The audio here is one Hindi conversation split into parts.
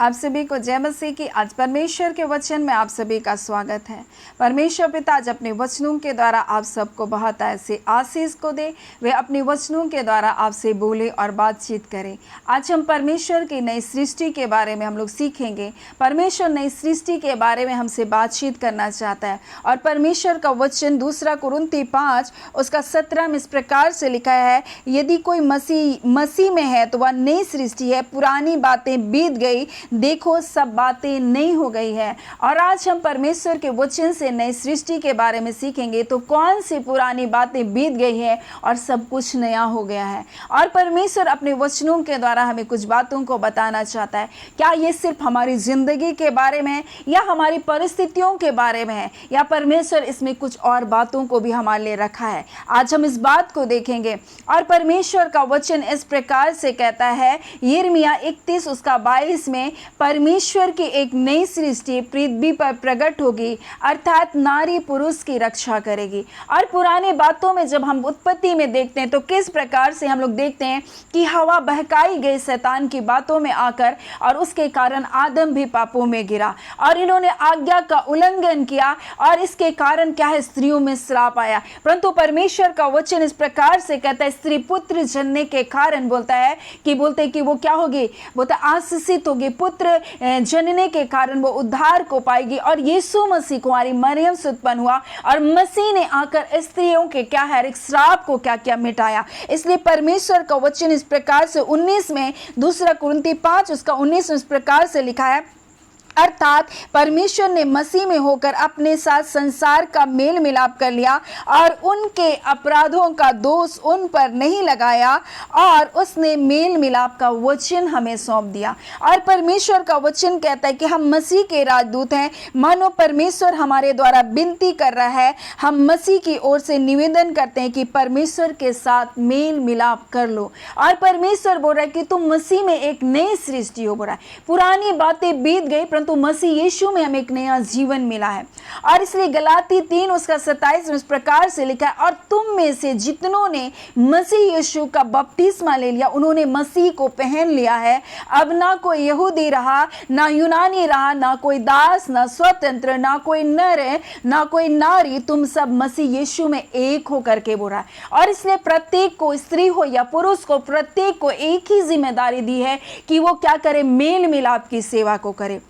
आप सभी को जय मसीह की। आज परमेश्वर के वचन में आप सभी का स्वागत है। परमेश्वर पिता आज अपने वचनों के द्वारा आप सबको बहुत ऐसे आशीष को दे, वे अपने वचनों के द्वारा आपसे बोले और बातचीत करें। आज हम परमेश्वर की नई सृष्टि के बारे में हम लोग सीखेंगे। परमेश्वर नई सृष्टि के बारे में हमसे बातचीत करना चाहता है और परमेश्वर का वचन 2 कुरिन्ती 5 उसका 17 में इस प्रकार से लिखा है, यदि कोई मसीह में है तो वह नई सृष्टि है, पुरानी बातें बीत गई, देखो सब बातें नई हो गई है। और आज हम परमेश्वर के वचन से नई सृष्टि के बारे में सीखेंगे। तो कौन सी पुरानी बातें बीत गई है और सब कुछ नया हो गया है। और परमेश्वर अपने वचनों के द्वारा हमें कुछ बातों को बताना चाहता है। क्या ये सिर्फ हमारी जिंदगी के बारे में है या हमारी परिस्थितियों के बारे में है, या परमेश्वर इसमें कुछ और बातों को भी हमारे लिए रखा है। आज हम इस बात को देखेंगे। और परमेश्वर का वचन इस प्रकार से कहता है, यिर्मयाह 31 उसका 22 में, परमेश्वर की एक नई सृष्टि पृथ्वी पर प्रकट होगी, अर्थात नारी पुरुष की रक्षा करेगी। और पुराने बातों में जब हम उत्पत्ति में देखते हैं तो किस प्रकार से हम लोग देखते हैं कि हवा बहकाई गई शैतान की बातों में आकर, और उसके कारण आदम भी पापों में गिरा और इन्होंने आज्ञा का उल्लंघन किया, और इसके कारण क्या है, स्त्रियों में श्राप आया। परंतु परमेश्वर का वचन इस प्रकार से कहता है, स्त्री पुत्र जनने के कारण बोलते हैं कि वो क्या होगी, बोलता आशीषित होगी, पुत्र जनने के कारण वो उद्धार को पाएगी। और यीशु मसीह कुंवारी मरियम से उत्पन्न हुआ और मसीह ने आकर स्त्रियों के क्या है, एक श्राप को क्या क्या मिटाया। इसलिए परमेश्वर का वचन इस प्रकार से 19 में 2 कुरिन्ती 5 उसका 19 इस प्रकार से लिखा है, अर्थात परमेश्वर ने मसीह में होकर अपने साथ संसार का मेल मिलाप कर लिया और उनके अपराधों का दोष उन पर नहीं लगाया, और उसने मेल मिलाप का वचन हमें सौंप दिया। और परमेश्वर का वचन कहता है कि हम मसीह के राजदूत हैं। मानो परमेश्वर हमारे द्वारा विनती कर रहा है, हम मसीह की ओर से निवेदन करते हैं कि परमेश्वर के साथ मेल मिलाप कर लो। और परमेश्वर बोल रहा है कि तुम मसीह में एक नई सृष्टि हो। बोल रहा है पुरानी बातें बीत गई, तो मसीह यीशु में हमें एक नया जीवन मिला है। और इसलिए गलाती 3 उसका 27 में इस प्रकार से लिखा है, और तुम में से जितनों ने मसीह यीशु का बपतिस्मा ले लिया, उन्होंने मसीह को पहन लिया है। अब ना कोई यहूदी रहा, ना यूनानी रहा, ना कोई दास, ना स्वतंत्र, ना कोई नर है, ना कोई नारी, तुम सब मसीह यीशु में एक हो करके बोल रहा है। और इसलिए प्रत्येक को, स्त्री हो या पुरुष को, प्रत्येक को एक ही जिम्मेदारी दी है कि वो क्या करे, मेल मिलाप की सेवा को करे।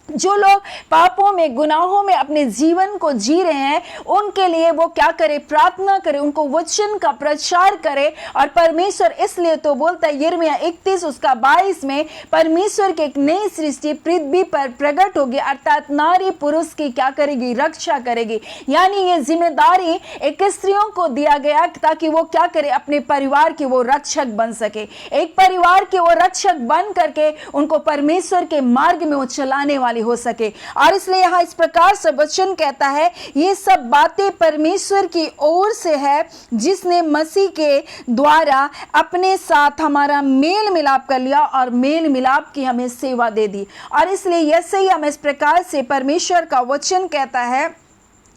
जो लोग पापों में, गुनाहों में अपने जीवन को जी रहे हैं, उनके लिए वो क्या करे, प्रार्थना करे, उनको वचन का प्रचार करे। और परमेश्वर इसलिए तो बोलता है यिर्मयाह 31 उसका 22 में, परमेश्वर की एक नई सृष्टि पृथ्वी पर प्रकट होगी, अर्थात नारी पुरुष की क्या करेगी, रक्षा करेगी। यानी ये जिम्मेदारी एक स्त्रियों को दिया गया ताकि वो क्या करे, अपने परिवार की वो रक्षक बन सके, एक परिवार के वो रक्षक बन करके उनको परमेश्वर के मार्ग में वो चलाने वाली हो सके। और इसलिए यहां इस प्रकार से वचन कहता है, ये सब बातें परमेश्वर की ओर से है, जिसने मसीह के द्वारा अपने साथ हमारा मेल मिलाप कर लिया और मेल मिलाप की हमें सेवा दे दी। और इसलिए ऐसे ही हमें इस प्रकार से परमेश्वर का वचन कहता है,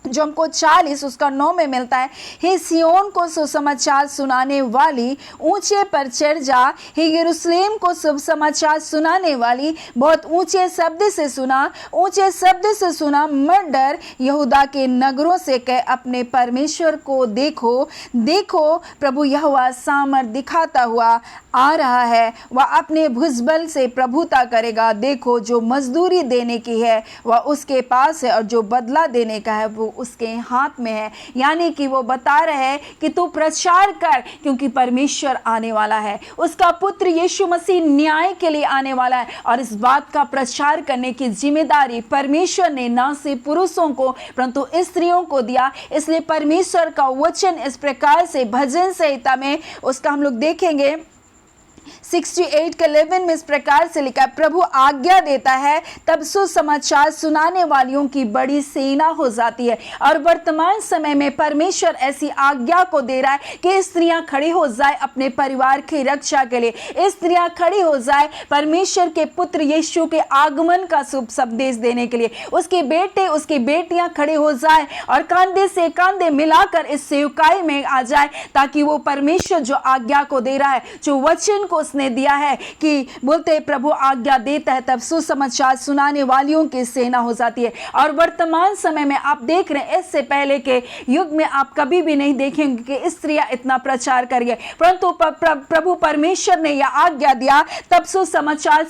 जो हमको 40 उसका 9 में मिलता है, हे सियोन को सुसमाचार सुनाने वाली, ऊंचे पर चढ़ जा, हे यरूशलेम को शुभ समाचार सुनाने वाली, बहुत ऊंचे शब्द से सुना, ऊंचे शब्द से सुना, मत डर, यहूदा के नगरों से कह, अपने परमेश्वर को देखो, देखो प्रभु यहोवा सामर्थ दिखाता हुआ आ रहा है, वह अपने भुजबल से प्रभुता करेगा। देखो जो मजदूरी देने की है वह उसके पास है, और जो बदला देने का है वो उसके हाथ में है। यानी कि वो बता रहे हैं कि तू प्रचार कर, क्योंकि परमेश्वर आने वाला है, उसका पुत्र यीशु मसीह न्याय के लिए आने वाला है। और इस बात का प्रचार करने की जिम्मेदारी परमेश्वर ने ना सिर्फ पुरुषों को परंतु स्त्रियों को दिया। इसलिए परमेश्वर का वचन इस प्रकार से भजन संहिता में उसका हम लोग देखेंगे 68 के 11 में इस प्रकार से लिखा है, प्रभु आज्ञा देता है तब सुसमाचार सुनाने वालियों की बड़ी सेना हो जाती है। और वर्तमान समय में परमेश्वर ऐसी आज्ञा को दे रहा है कि स्त्रियां खड़ी हो जाए अपने परिवार की रक्षा के लिए, स्त्रियां खड़ी हो जाए परमेश्वर के पुत्र यीशु के आगमन का शुभ संदेश देने के लिए, उसके बेटे उसकी बेटियां खड़े हो जाए और कंधे से कंधे मिलाकर इस सेवकाई में आ जाए, ताकि वो परमेश्वर जो आज्ञा को दे रहा है, जो वचन को उसने ने दिया है कि बोलते प्रभु आज्ञा देता है तब सुसमाचार सुनाने वालियों की सेना हो जाती है। और वर्तमान समय में आप देख रहे हैं, इससे पहले के युग में आप कभी भी नहीं देखेंगे कि स्त्रियां इतना प्रचार करिए, परंतु प्रभु परमेश्वर ने यह आज्ञा दिया तब सुसमाचार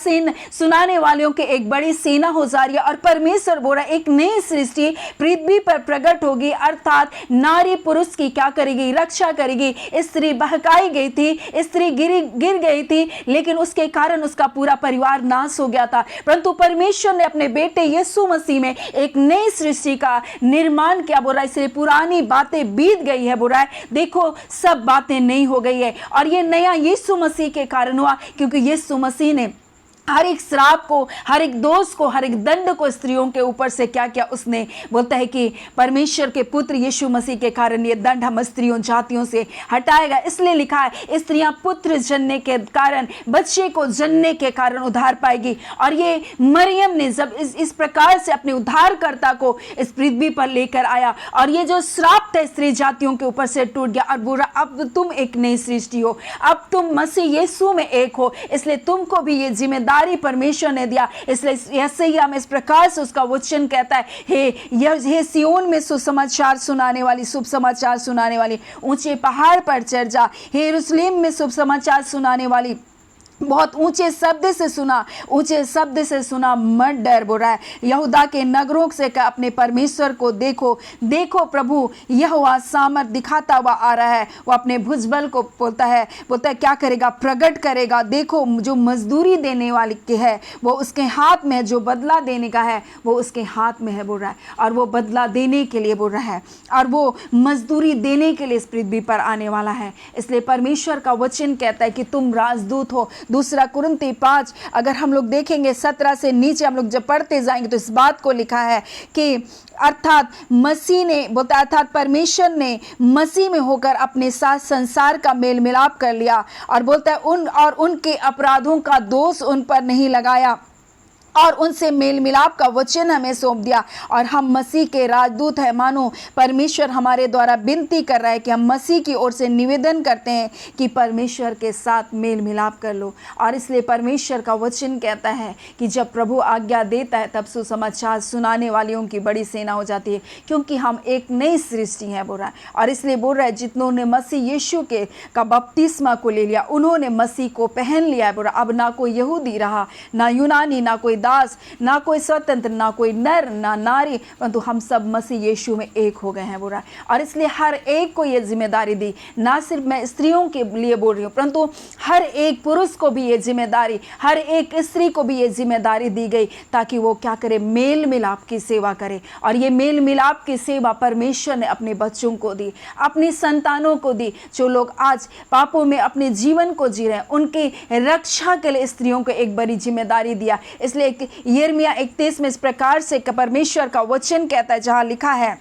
सुनाने वालों की एक बड़ी सेना हो जा रही है। और परमेश्वर बोल रहा है एक नई सृष्टि पृथ्वी पर प्रकट होगी, अर्थात नारी पुरुष की क्या करेगी, रक्षा करेगी। स्त्री बहकाई गई थी, स्त्री गिर गई थी, लेकिन उसके कारण उसका पूरा परिवार नाश हो गया था, परंतु परमेश्वर ने अपने बेटे यीशु मसीह में एक नई सृष्टि का निर्माण किया। बोल रहा है इसलिए पुरानी बातें बीत गई है, बोल रहा है देखो सब बातें नई हो गई है। और ये नया यीशु मसीह के कारण हुआ, क्योंकि यीशु मसीह ने हर एक श्राप को, हर एक दोष को, हर एक दंड को स्त्रियों के ऊपर से क्या किया, उसने बोलता है कि परमेश्वर के पुत्र यीशु मसीह के कारण ये दंड हम स्त्रियों जातियों से हटाएगा। इसलिए लिखा है स्त्रियां पुत्र जनने के कारण, बच्चे को जनने के कारण उद्धार पाएगी। और ये मरियम ने जब इस प्रकार से अपने उद्धारकर्ता को इस पृथ्वी पर लेकर आया, और ये जो श्राप था स्त्री जातियों के ऊपर से टूट गया, और बुरा अब तुम एक नई सृष्टि हो, अब तुम मसीह यीशु में एक हो, इसलिए तुमको भी ये जिम्मेदारी परमेश्वर ने दिया। इसलिए यशायाह में इस प्रकार से उसका वचन कहता है, हे सियोन में सुसमाचार सुनाने वाली, शुभ समाचार सुनाने वाली, ऊंचे पहाड़ पर चढ़ जा। हे यरूशलेम में शुभ समाचार सुनाने वाली, बहुत ऊंचे शब्द से सुना, ऊंचे शब्द से सुना, मत डर। बोल रहा है यहूदा के नगरों से अपने परमेश्वर को देखो, देखो प्रभु यहोवा सामर्थ दिखाता हुआ आ रहा है। वो अपने भुजबल को बोलता है क्या करेगा, प्रकट करेगा। देखो जो मजदूरी देने वाली के है वो उसके हाथ में है, जो बदला देने का है वो उसके हाथ में है, बोल रहा है। और वो बदला देने के लिए बोल रहा है, और वो मजदूरी देने के लिए इस पृथ्वी पर आने वाला है। इसलिए परमेश्वर का वचन कहता है कि तुम राजदूत हो। दूसरा कुरिन्थी 5 अगर हम लोग देखेंगे 17 से नीचे हम लोग जब पढ़ते जाएंगे तो इस बात को लिखा है कि अर्थात मसीह ने बोलता, अर्थात परमेश्वर ने मसीह में होकर अपने साथ संसार का मेल मिलाप कर लिया, और बोलता है उनके अपराधों का दोष उन पर नहीं लगाया, और उनसे मेल मिलाप का वचन हमें सौंप दिया। और हम मसीह के राजदूत हैं। मानो परमेश्वर हमारे द्वारा विनती कर रहा है कि हम मसीह की ओर से निवेदन करते हैं कि परमेश्वर के साथ मेल मिलाप कर लो। और इसलिए परमेश्वर का वचन कहता है कि जब प्रभु आज्ञा देता है तब सुसमाचार सुनाने वालियों की बड़ी सेना हो जाती है, क्योंकि हम एक नई सृष्टि है, बोल रहा है। और इसलिए बोल रहा है जितनों ने मसीह यीशु के का बपतिस्मा को ले लिया उन्होंने मसीह को पहन लिया है, बोल रहा। अब ना कोई यहूदी रहा, ना यूनानी, ना कोई दास, ना कोई स्वतंत्र, ना कोई नर ना नारी, परंतु हम सब मसीह यीशु में एक हो गए हैं, बोल रहा है। और इसलिए हर एक को ये जिम्मेदारी दी, ना सिर्फ मैं स्त्रियों के लिए बोल रही हूँ, परंतु हर एक पुरुष को भी ये जिम्मेदारी, हर एक स्त्री को भी ये जिम्मेदारी दी गई, ताकि वो क्या करे, मेल मिलाप की सेवा करे। और ये मेल मिलाप की सेवा परमेश्वर ने अपने बच्चों को दी, अपनी संतानों को दी। जो लोग आज पापों में अपने जीवन को जी रहे हैं, उनकी रक्षा के लिए स्त्रियों को एक बड़ी जिम्मेदारी दिया। इसलिए यिर्मयाह 31 में इस प्रकार से परमेश्वर का वचन कहता है, जहां लिखा है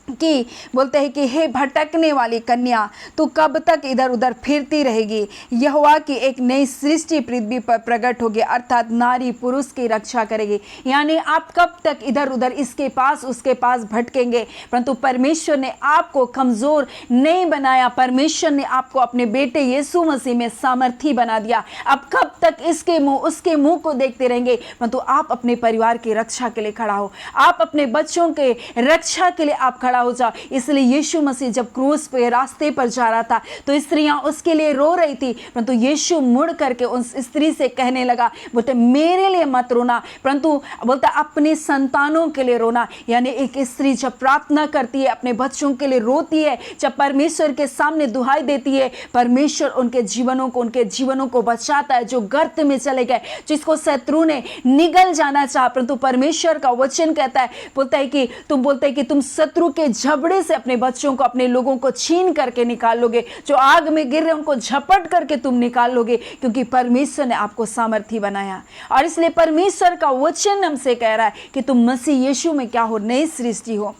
कि बोलते हैं कि हे भटकने वाली कन्या, तू कब तक इधर उधर फिरती रहेगी। यहोवा की एक नई सृष्टि पृथ्वी पर प्रकट होगी, अर्थात नारी पुरुष की रक्षा करेगी। यानी आप कब तक इधर उधर इसके पास उसके पास भटकेंगे, परंतु परमेश्वर ने आपको कमजोर नहीं बनाया। परमेश्वर ने आपको अपने बेटे यीशु मसीह में सामर्थी बना दिया। अब कब तक इसके मुंह उसके मुंह को देखते रहेंगे, परंतु आप अपने परिवार की रक्षा के लिए खड़ा हो, आप अपने बच्चों के रक्षा के लिए आप खड़ा हो जाओ। इसलिए यीशु मसीह जब क्रूस पे रास्ते पर जा रहा था तो स्त्रियां उसके लिए रो रही थी, परंतु यीशु मुड़ करके उस स्त्री से कहने लगा, बोलते मेरे लिए मत रोना, परंतु बोलता अपने संतानों के लिए रोना। यानी एक स्त्री जब प्रार्थना करती है, अपने बच्चों के लिए रोती है, जब परमेश्वर के सामने दुहाई देती है, परमेश्वर उनके जीवनों को बचाता है। जो गर्त में चले गए, जिसको शत्रु ने निगल जाना चाहा, परंतु परमेश्वर का वचन कहता है, बोलता है कि तुम शत्रु के झबड़े से अपने बच्चों को, अपने लोगों को छीन करके निकाल लोगे। जो आग में गिर रहे उनको झपट करके तुम निकाल लोगे, क्योंकि परमेश्वर ने आपको सामर्थी बनाया। और इसलिए परमेश्वर का वचन हमसे कह रहा है कि तुम मसीह यीशु में क्या हो, नई सृष्टि हो।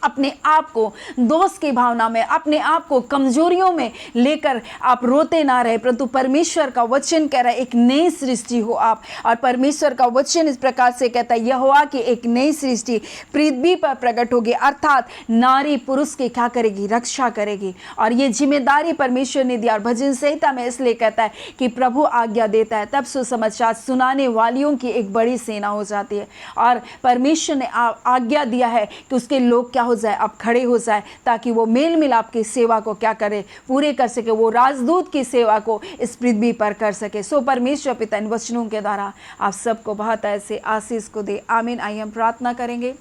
अपने आप को दोष की भावना में, अपने आप को कमजोरियों में लेकर आप रोते ना रहे, परंतु परमेश्वर का वचन कह रहा है एक नई सृष्टि हो आप। और परमेश्वर का वचन इस प्रकार से कहता है यहोवा की एक नई सृष्टि पृथ्वी पर प्रकट होगी, अर्थात नारी पुरुष की क्या करेगी, रक्षा करेगी। और ये जिम्मेदारी परमेश्वर ने दिया। और भजन संहिता में इसलिए कहता है कि प्रभु आज्ञा देता है तब सुसमाचार सुनाने वालियों की एक बड़ी सेना हो जाती है। और परमेश्वर ने आज्ञा दिया है कि उसके लोग क्या हो जाए, अब खड़े हो जाए, ताकि वो मेल मिलाप की सेवा को क्या करे, पूरे कर सके, वो राजदूत की सेवा को इस पृथ्वी पर कर सके। सो परमेश्वर पिता इन वचनों के द्वारा आप सबको बहुत ऐसे आशीष को दे। आमीन। आइए हम प्रार्थना करेंगे।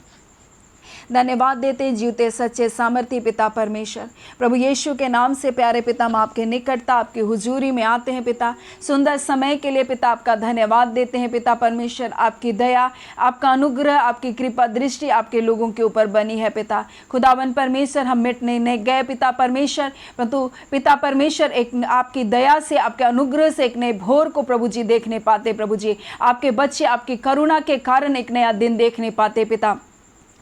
धन्यवाद देते जीवते सच्चे सामर्थी पिता परमेश्वर, प्रभु यीशु के नाम से प्यारे पिता, हम आपके निकटता, आपकी हुजूरी में आते हैं पिता। सुंदर समय के लिए पिता आपका धन्यवाद देते हैं पिता परमेश्वर। आपकी दया, आपका अनुग्रह, आपकी कृपा दृष्टि आपके लोगों के ऊपर बनी है पिता। खुदावन परमेश्वर, हम मिटने नहीं गए पिता परमेश्वर, परंतु पिता परमेश्वर एक आपकी दया से, आपके अनुग्रह से एक नए भोर को प्रभु जी देखने पाते। प्रभु जी आपके बच्चे आपकी करुणा के कारण एक नया दिन देखने पाते पिता।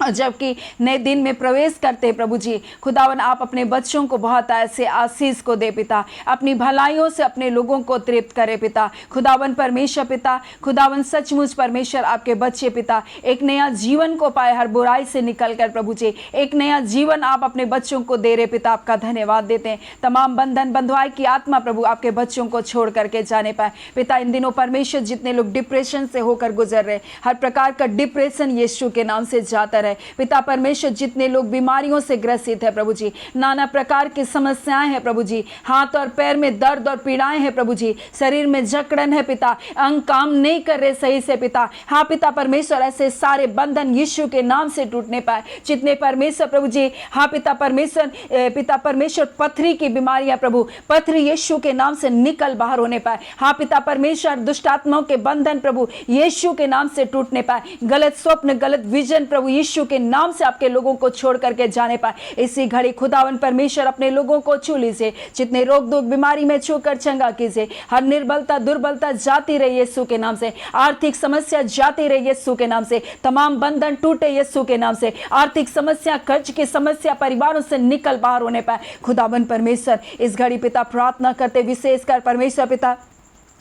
और जबकि नए दिन में प्रवेश करते प्रभु जी, खुदावन आप अपने बच्चों को बहुत ऐसे आशीष को दे पिता, अपनी भलाइयों से अपने लोगों को तृप्त करे पिता। खुदावन परमेश्वर पिता, खुदावन सचमुच परमेश्वर आपके बच्चे पिता एक नया जीवन को पाए, हर बुराई से निकल कर प्रभु जी एक नया जीवन आप अपने बच्चों को दे रहे पिता। आपका धन्यवाद देते हैं। तमाम बंधन बंधुआई की आत्मा प्रभु आपके बच्चों को छोड़ करके जाने पाए पिता। इन दिनों परमेश्वर जितने लोग डिप्रेशन से होकर गुजर रहे, हर प्रकार का डिप्रेशन यीशु के नाम से जाता रहे पिता परमेश्वर। जितने लोग बीमारियों से ग्रसित है प्रभु जी, नाना प्रकार की समस्याएं हैं प्रभु जी, हाथ और पैर में दर्द और पीड़ाएं हैं प्रभु जी, शरीर में जकड़न है पिता, अंग काम नहीं कर रहे सही से पिता। हाँ पिता परमेश्वर, ऐसे सारे बंधन यीशु के नाम से टूटने पाए। जितने परमेश्वर प्रभु जी, हाँ पिता परमेश्वर, पिता परमेश्वर पथरी की बीमारियां प्रभु, पथरी यीशु के नाम से निकल बाहर होने पाए। हाँ पिता परमेश्वर, दुष्ट आत्माओं के बंधन प्रभु यीशु के नाम से टूटने पाए। गलत स्वप्न, गलत विजन प्रभु यीशु के नाम से आपके लोगों को छोड़ करके जाने पाए। इसी घड़ी खुदावन परमेश्वर अपने लोगों को छू लीजिए, जितने रोग दुख बीमारी में छूकर चंगा कीजिए। हर निर्बलता दुर्बलता जाती रही यीशु के नाम से, आर्थिक समस्या जाती रही यीशु के नाम से, तमाम बंधन टूटे यीशु के नाम से, आर्थिक समस्या, कर्ज की समस्या परिवारों से निकल बाहर होने पाए। खुदावन परमेश्वर इस घड़ी पिता प्रार्थना करते विशेषकर परमेश्वर पिता,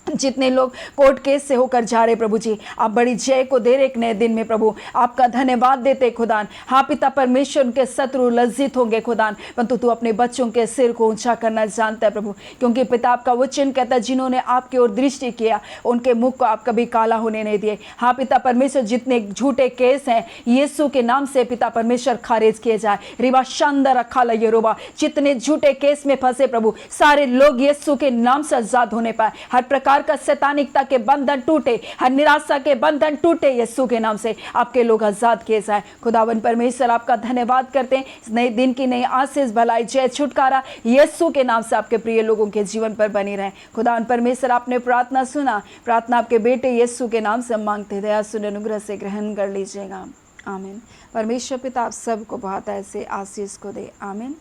जितने लोग कोर्ट केस से होकर जा रहे प्रभु जी, आप बड़ी जय को दे रहे एक नए दिन में प्रभु, आपका धन्यवाद देते खुदान। हाँ पिता परमेश्वर, उनके शत्रु लज्जित होंगे खुदान, परंतु तू अपने बच्चों के सिर को ऊंचा करना जानता है प्रभु, क्योंकि पिता आपका वचन कहता है जिन्होंने आपकी ओर दृष्टि किया उनके मुख को आप कभी काला होने नहीं दिए। हाँ पिता परमेश्वर, जितने झूठे केस हैं यीशु के नाम से पिता परमेश्वर खारिज किए जाए। रिवा शानदार रखा लगे रोबा, जितने झूठे केस में फंसे प्रभु, सारे लोग यीशु के नाम से आजाद होने पाए। हर प्रकार का शैतानिकता के बंधन टूटे, हर निराशा के बंधन टूटे यीशु के नाम से, आपके लोग आजाद किए जाए। खुदावन परमेश्वर आपका धन्यवाद करते हैं। इस नए दिन की नई आशीष, भलाई, जय, छुटकारा यीशु के नाम से आपके प्रिय लोगों के जीवन पर बनी रहे। खुदावन परमेश्वर आपने प्रार्थना सुना, प्रार्थना आपके बेटे यीशु के नाम से मांगते, दया सुन अनुग्रह से ग्रहण कर लीजिएगा। आमीन। परमेश्वर पिता आप सबको बहुत ऐसे आशीष को दे। आमीन।